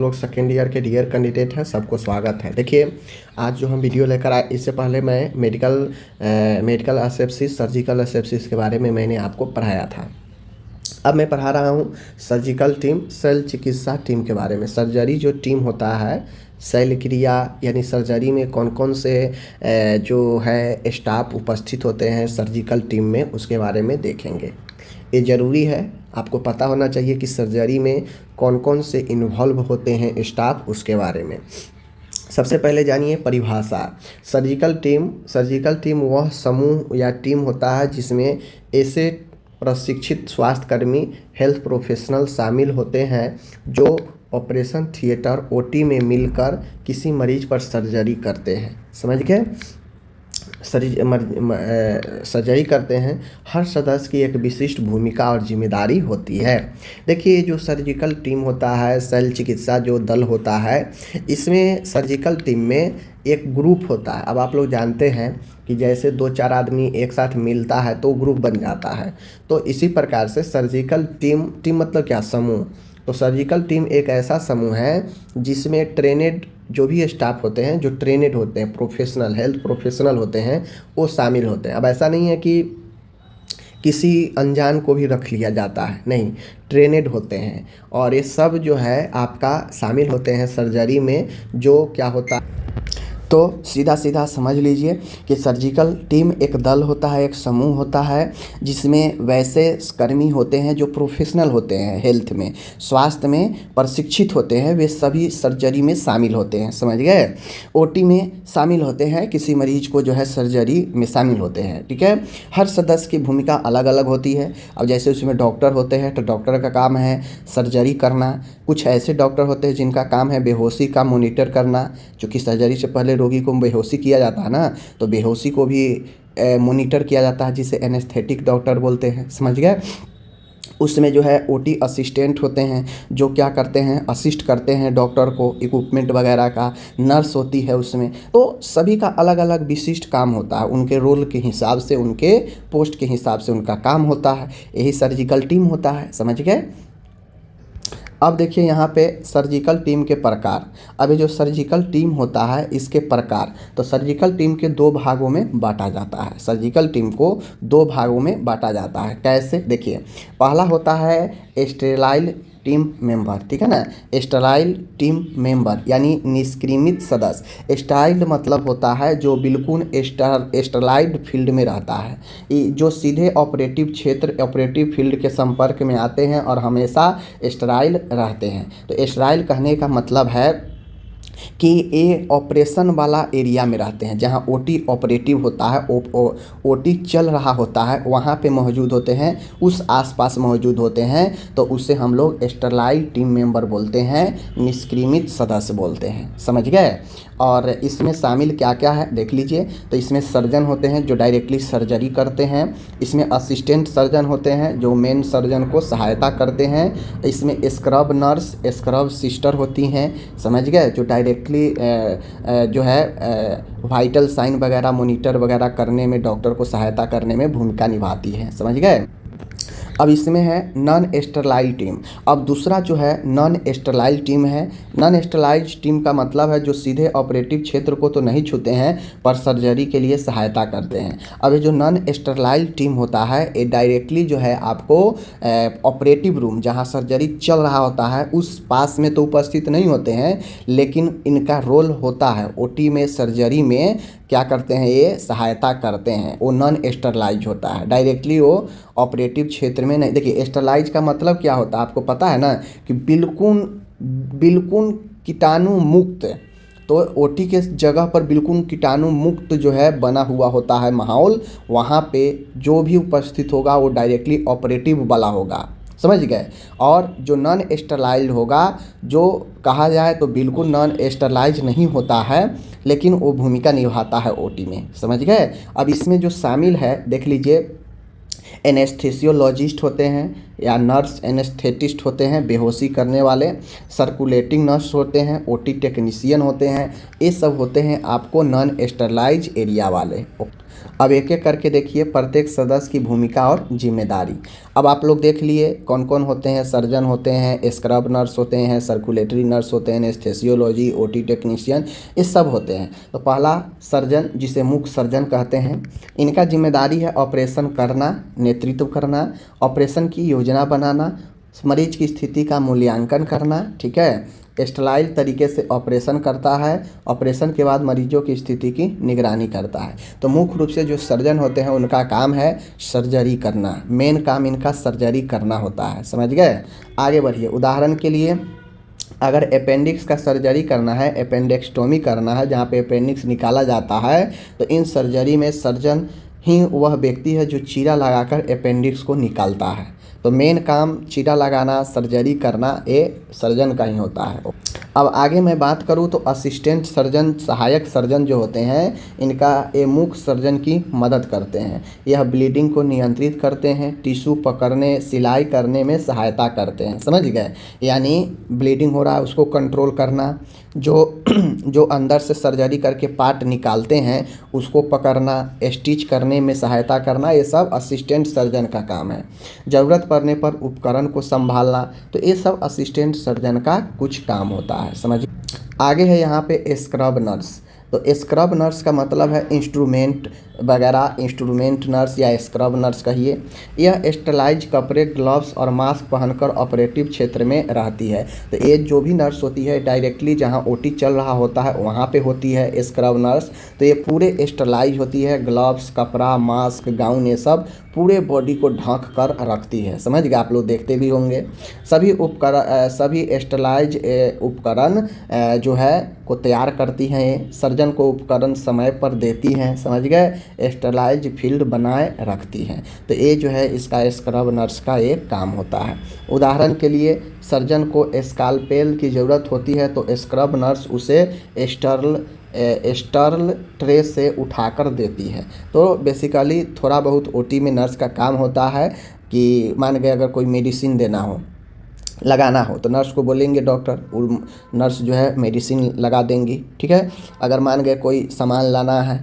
लोग second year के dear candidate हैं, सबको स्वागत है। देखिए, आज जो हम वीडियो लेकर आए, इससे पहले मैं मेडिकल एसेप्सिस, सर्जिकल एसेप्सिस के बारे में मैंने आपको पढ़ाया था। अब मैं पढ़ा रहा हूँ सर्जिकल टीम, शल्य चिकित्सा टीम के बारे में। सर्जरी जो टीम होता है, शल्य क्रिया यानी सर्जरी में कौन कौन से जो है स्टाफ उपस्थित होते हैं सर्जिकल टीम में, उसके बारे में देखेंगे। ये ज़रूरी है, आपको पता होना चाहिए कि सर्जरी में कौन कौन से इन्वॉल्व होते हैं स्टाफ, उसके बारे में। सबसे पहले जानिए परिभाषा। सर्जिकल टीम वह समूह या टीम होता है जिसमें ऐसे प्रशिक्षित स्वास्थ्यकर्मी, हेल्थ प्रोफेशनल शामिल होते हैं जो ऑपरेशन थिएटर ओटी में मिलकर किसी मरीज पर सर्जरी करते हैं। समझ गए? सर्जरी करते हैं। हर सदस्य की एक विशिष्ट भूमिका और जिम्मेदारी होती है। देखिए, जो सर्जिकल टीम होता है, शल्य चिकित्सा जो दल होता है, इसमें सर्जिकल टीम में एक ग्रुप होता है। अब आप लोग जानते हैं कि जैसे 2-4 आदमी एक साथ मिलता है तो ग्रुप बन जाता है, तो इसी प्रकार से सर्जिकल टीम मतलब क्या? समूह। तो सर्जिकल टीम एक ऐसा समूह है जिसमें ट्रेनेड जो भी स्टाफ होते हैं, जो ट्रेनेड होते हैं, प्रोफेशनल, हेल्थ प्रोफेशनल होते हैं, वो शामिल होते हैं। अब ऐसा नहीं है कि किसी अनजान को भी रख लिया जाता है, नहीं, ट्रेनेड होते हैं और ये सब जो है आपका शामिल होते हैं सर्जरी में। जो क्या होता है, तो सीधा समझ लीजिए कि सर्जिकल टीम एक दल होता है, एक समूह होता है जिसमें वैसे कर्मी होते हैं जो प्रोफेशनल होते हैं, हेल्थ में, स्वास्थ्य में प्रशिक्षित होते हैं, वे सभी सर्जरी में शामिल होते हैं। समझ गए? ओटी में शामिल होते हैं, किसी मरीज को जो है सर्जरी में शामिल होते हैं। ठीक है? हर सदस्य की भूमिका अलग अलग होती है। अब जैसे उसमें डॉक्टर होते हैं तो डॉक्टर का काम है सर्जरी करना। कुछ ऐसे डॉक्टर होते हैं जिनका काम है बेहोशी का मॉनिटर करना, क्योंकि सर्जरी से पहले रोगी को बेहोशी किया जाता है ना, तो बेहोशी को भी मॉनिटर किया जाता है, जिसे एनेस्थेटिक डॉक्टर बोलते हैं। समझ गए? उसमें जो है ओटी असिस्टेंट होते हैं जो क्या करते हैं, असिस्ट करते हैं डॉक्टर को इक्विपमेंट वगैरह का। नर्स होती है उसमें। तो सभी का अलग अलग विशिष्ट काम होता है, उनके रोल के हिसाब से, उनके पोस्ट के हिसाब से उनका काम होता है। यही सर्जिकल टीम होता है। समझ गए? अब देखिए यहाँ पे सर्जिकल टीम के प्रकार। अभी जो सर्जिकल टीम होता है इसके प्रकार, तो सर्जिकल टीम के 2 भागों में बांटा जाता है। सर्जिकल टीम को 2 भागों में बांटा जाता है। कैसे? देखिए, पहला होता है स्टेराइल टीम मेंबर। ठीक है ना? स्टेराइल टीम मेंबर यानी निष्क्रिमित सदस्य। स्टेराइल मतलब होता है जो बिल्कुल स्टेराइड फील्ड में रहता है, जो सीधे ऑपरेटिव क्षेत्र, ऑपरेटिव फील्ड के संपर्क में आते हैं और हमेशा स्टेराइल रहते हैं। तो स्टेराइल कहने का मतलब है कि ये ऑपरेशन वाला एरिया में रहते हैं, जहाँ ओटी ऑपरेटिव होता है, ओटी चल रहा होता है, वहाँ पे मौजूद होते हैं, उस आसपास मौजूद होते हैं, तो उससे हम लोग स्टेराइल टीम मेंबर बोलते हैं, निष्क्रिमित सदस्य बोलते हैं। समझ गए? और इसमें शामिल क्या क्या है देख लीजिए। तो इसमें सर्जन होते हैं जो डायरेक्टली सर्जरी करते हैं। इसमें असिस्टेंट सर्जन होते हैं जो मेन सर्जन को सहायता करते हैं। इसमें स्क्रब नर्स, स्क्रब सिस्टर होती हैं। समझ गए? जो डायरेक्टली जो है वाइटल साइन वगैरह मॉनिटर वगैरह करने में, डॉक्टर को सहायता करने में भूमिका निभाती है। समझ गए? अब इसमें है नॉन स्टेराइल टीम। अब दूसरा जो है नॉन स्टेराइल टीम है। नॉन स्टेराइल टीम का मतलब है जो सीधे ऑपरेटिव क्षेत्र को तो नहीं छूते हैं पर सर्जरी के लिए सहायता करते हैं। अब ये जो नॉन स्टेराइल टीम होता है, ये डायरेक्टली जो है आपको ऑपरेटिव रूम जहाँ सर्जरी चल रहा होता है उस पास में तो उपस्थित नहीं होते हैं, लेकिन इनका रोल होता है ओटी में, सर्जरी में क्या करते हैं, ये सहायता करते हैं। वो नॉन स्टेराइज होता है, डायरेक्टली वो ऑपरेटिव क्षेत्र में नहीं। देखिए, स्टेराइज का मतलब क्या होता है आपको पता है ना, कि बिल्कुल कीटाणु मुक्त। तो ओटी के जगह पर बिल्कुल कीटाणु मुक्त जो है बना हुआ होता है माहौल, वहाँ पे जो भी उपस्थित होगा वो डायरेक्टली ऑपरेटिव वाला होगा। समझ गए? और जो नॉन स्टेराइल होगा, जो कहा जाए तो बिल्कुल नॉन स्टेराइज नहीं होता है, लेकिन वो भूमिका निभाता है ओटी में। समझ गए? अब इसमें जो शामिल है देख लीजिए, एनेस्थेसियोलॉजिस्ट होते हैं या नर्स एनेस्थेटिस्ट होते हैं, बेहोशी करने वाले। सर्कुलेटिंग नर्स होते हैं, ओटी टेक्नीशियन होते हैं। ये सब होते हैं आपको नॉन स्टेराइज एरिया वाले। अब एक एक करके देखिए प्रत्येक सदस्य की भूमिका और जिम्मेदारी। अब आप लोग देख लिए कौन कौन होते हैं। सर्जन होते हैं, स्क्रब नर्स होते हैं, सर्कुलेटरी नर्स होते हैं, एनेस्थेसियोलॉजी, ओटी टेक्नीशियन, ये सब होते हैं। तो पहला सर्जन, जिसे मुख्य सर्जन कहते हैं, इनका जिम्मेदारी है ऑपरेशन करना, नेतृत्व करना, ऑपरेशन की योजना बनाना, मरीज की स्थिति का मूल्यांकन करना, ठीक है, स्टेराइल तरीके से ऑपरेशन करता है, ऑपरेशन के बाद मरीजों की स्थिति की निगरानी करता है। तो मुख्य रूप से जो सर्जन होते हैं उनका काम है सर्जरी करना, मेन काम इनका सर्जरी करना होता है। समझ गए? आगे बढ़िए। उदाहरण के लिए अगर अपेंडिक्स का सर्जरी करना है, अपेंडेक्सटोमी करना है, जहाँ पे अपेंडिक्स निकाला जाता है, तो इन सर्जरी में सर्जन ही वह व्यक्ति है जो चीरा लगाकर अपेंडिक्स को निकालता है। तो मेन काम चीरा लगाना, सर्जरी करना, ये सर्जन का ही होता है। अब आगे मैं बात करूँ तो असिस्टेंट सर्जन, सहायक सर्जन जो होते हैं, इनका ये मुख्य सर्जन की मदद करते हैं। यह ब्लीडिंग को नियंत्रित करते हैं, टिश्यू पकड़ने, सिलाई करने में सहायता करते हैं। समझ गए? यानी ब्लीडिंग हो रहा है उसको कंट्रोल करना, जो अंदर से सर्जरी करके पार्ट निकालते हैं उसको पकड़ना, स्टिच करने में सहायता करना, ये सब असिस्टेंट सर्जन का काम है। ज़रूरत पड़ने पर उपकरण को संभालना, तो ये सब असिस्टेंट सर्जन का कुछ काम होता है। समझिए? आगे है यहाँ पे स्क्रब नर्स। तो स्क्रब नर्स का मतलब है इंस्ट्रूमेंट वगैरह, इंस्ट्रूमेंट नर्स या स्क्रब नर्स कहिए। यह स्टेराइज कपड़े, ग्लव्स और मास्क पहनकर ऑपरेटिव क्षेत्र में रहती है। तो ये जो भी नर्स होती है डायरेक्टली जहाँ ओटी चल रहा होता है वहाँ पे होती है स्क्रब नर्स। तो ये पूरे स्टेराइज होती है, ग्लव्स, कपड़ा, मास्क, गाउन, ये सब पूरे बॉडी को ढक कर रखती है। समझ गए? आप लोग देखते भी होंगे। सभी स्टेराइज उपकरण जो है को तैयार करती हैं। ये सर्जन को उपकरण समय पर देती हैं। समझ गए? स्टेराइज फील्ड बनाए रखती हैं। तो ये जो है इसका स्क्रब नर्स का एक काम होता है। उदाहरण के लिए सर्जन को स्कालपेल की ज़रूरत होती है तो स्क्रब नर्स उसे स्टर्ल ट्रे से उठाकर देती है। तो बेसिकली थोड़ा बहुत ओटी में नर्स का काम होता है कि मान गए अगर कोई मेडिसिन देना हो, लगाना हो, तो नर्स को बोलेंगे डॉक्टर, नर्स जो है मेडिसिन लगा देंगी। ठीक है? अगर मान गए कोई सामान लाना है,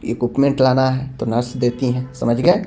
इक्विपमेंट लाना है, तो नर्स देती हैं। समझ गए?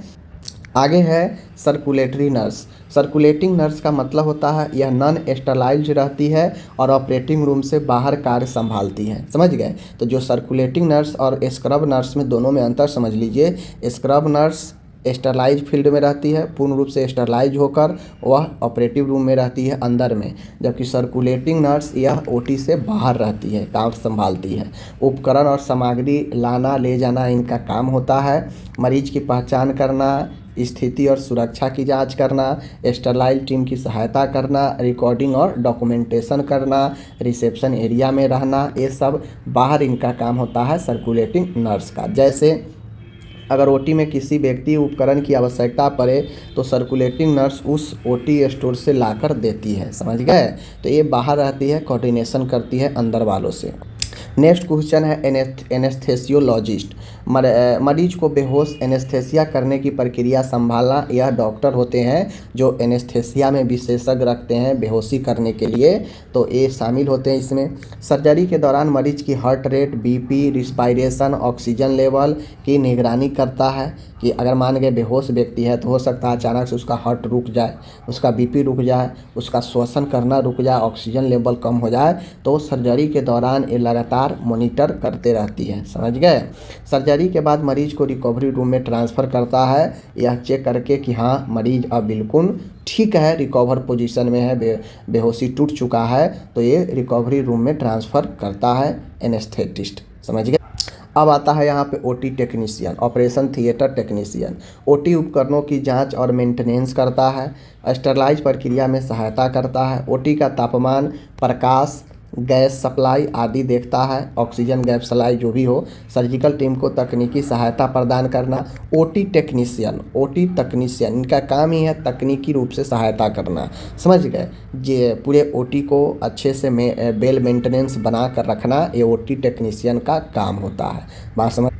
आगे है सर्कुलेटरी नर्स। सर्कुलेटिंग नर्स का मतलब होता है यह नॉन स्टेराइज रहती है और ऑपरेटिंग रूम से बाहर कार्य संभालती है। समझ गए? तो जो सर्कुलेटिंग नर्स और स्क्रब नर्स में दोनों में अंतर समझ लीजिए। स्क्रब नर्स स्टेराइज फील्ड में रहती है, पूर्ण रूप से स्टेराइज होकर वह ऑपरेटिव रूम में रहती है अंदर में, जबकि सर्कुलेटिंग नर्स यह ओटी से बाहर रहती है, काम संभालती है। उपकरण और सामग्री लाना ले जाना इनका काम होता है। मरीज की पहचान करना, स्थिति और सुरक्षा की जांच करना, स्टेराइल टीम की सहायता करना, रिकॉर्डिंग और डॉक्यूमेंटेशन करना, रिसेप्शन एरिया में रहना, ये सब बाहर इनका काम होता है सर्कुलेटिंग नर्स का। जैसे अगर ओटी में किसी व्यक्ति उपकरण की आवश्यकता पड़े तो सर्कुलेटिंग नर्स उस ओटी स्टोर से लाकर देती है। समझ गए? तो ये बाहर रहती है, कोऑर्डिनेशन करती है अंदर वालों से। नेक्स्ट क्वेश्चन है एनेस्थेसियोलॉजिस्ट। मरीज को बेहोश एनेस्थेसिया करने की प्रक्रिया संभालना, यह डॉक्टर होते हैं जो एनेस्थेसिया में विशेषज्ञ रखते हैं बेहोशी करने के लिए। तो ये शामिल होते हैं इसमें। सर्जरी के दौरान मरीज की heart rate, BP, respiration, oxygen level की निगरानी करता है कि अगर मान गए बेहोश व्यक्ति है तो हो सकता है अचानक से उसका हार्ट रुक जाए, उसका बीपी रुक जाए, उसका श्वसन करना रुक जाए, ऑक्सीजन लेवल कम हो जाए, तो सर्जरी के दौरान ये लगातार मॉनिटर करते रहती है। समझ गए? सर्जरी के बाद मरीज को रिकवरी रूम में ट्रांसफ़र करता है, यह चेक करके कि हाँ मरीज अब बिल्कुल ठीक है, रिकवर पोजीशन में है, बेहोशी टूट चुका है, तो ये रिकवरी रूम में ट्रांसफ़र करता है एनेस्थेटिस्ट। समझ गए? अब आता है यहाँ पे OT technician, operation theatre technician. OT उपकरणों की जांच और मेंटेनेंस करता है, स्टेरलाइज प्रक्रिया में सहायता करता है, ओटी का तापमान, प्रकाश, गैस सप्लाई आदि देखता है, ऑक्सीजन गैस सप्लाई जो भी हो। सर्जिकल टीम को तकनीकी सहायता प्रदान करना। ओटी तकनीशियन इनका काम ही है तकनीकी रूप से सहायता करना। समझ गए? ये पूरे ओटी को अच्छे से वेल मेंटेनेंस बना कर रखना, ये ओटी टेक्नीशियन का काम होता है। बात समझ?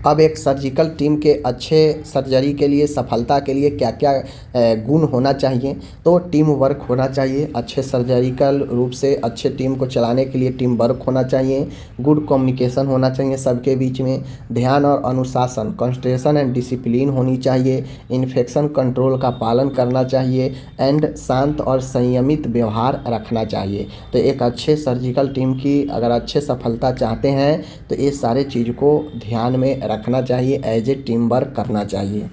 अब एक सर्जिकल टीम के अच्छे सर्जरी के लिए, सफलता के लिए क्या क्या गुण होना चाहिए, तो टीम वर्क होना चाहिए। अच्छे सर्जरिकल रूप से अच्छे टीम को चलाने के लिए टीम वर्क होना चाहिए। गुड कम्युनिकेशन होना चाहिए सबके बीच में। ध्यान और अनुशासन, कंसंट्रेशन एंड डिसिप्लिन होनी चाहिए। इन्फेक्शन कंट्रोल का पालन करना चाहिए एंड शांत और संयमित व्यवहार रखना चाहिए। तो एक अच्छे सर्जिकल टीम की अगर अच्छे सफलता चाहते हैं तो ये सारे चीज़ को ध्यान में रखना चाहिए, एज ए टीम वर्क करना चाहिए।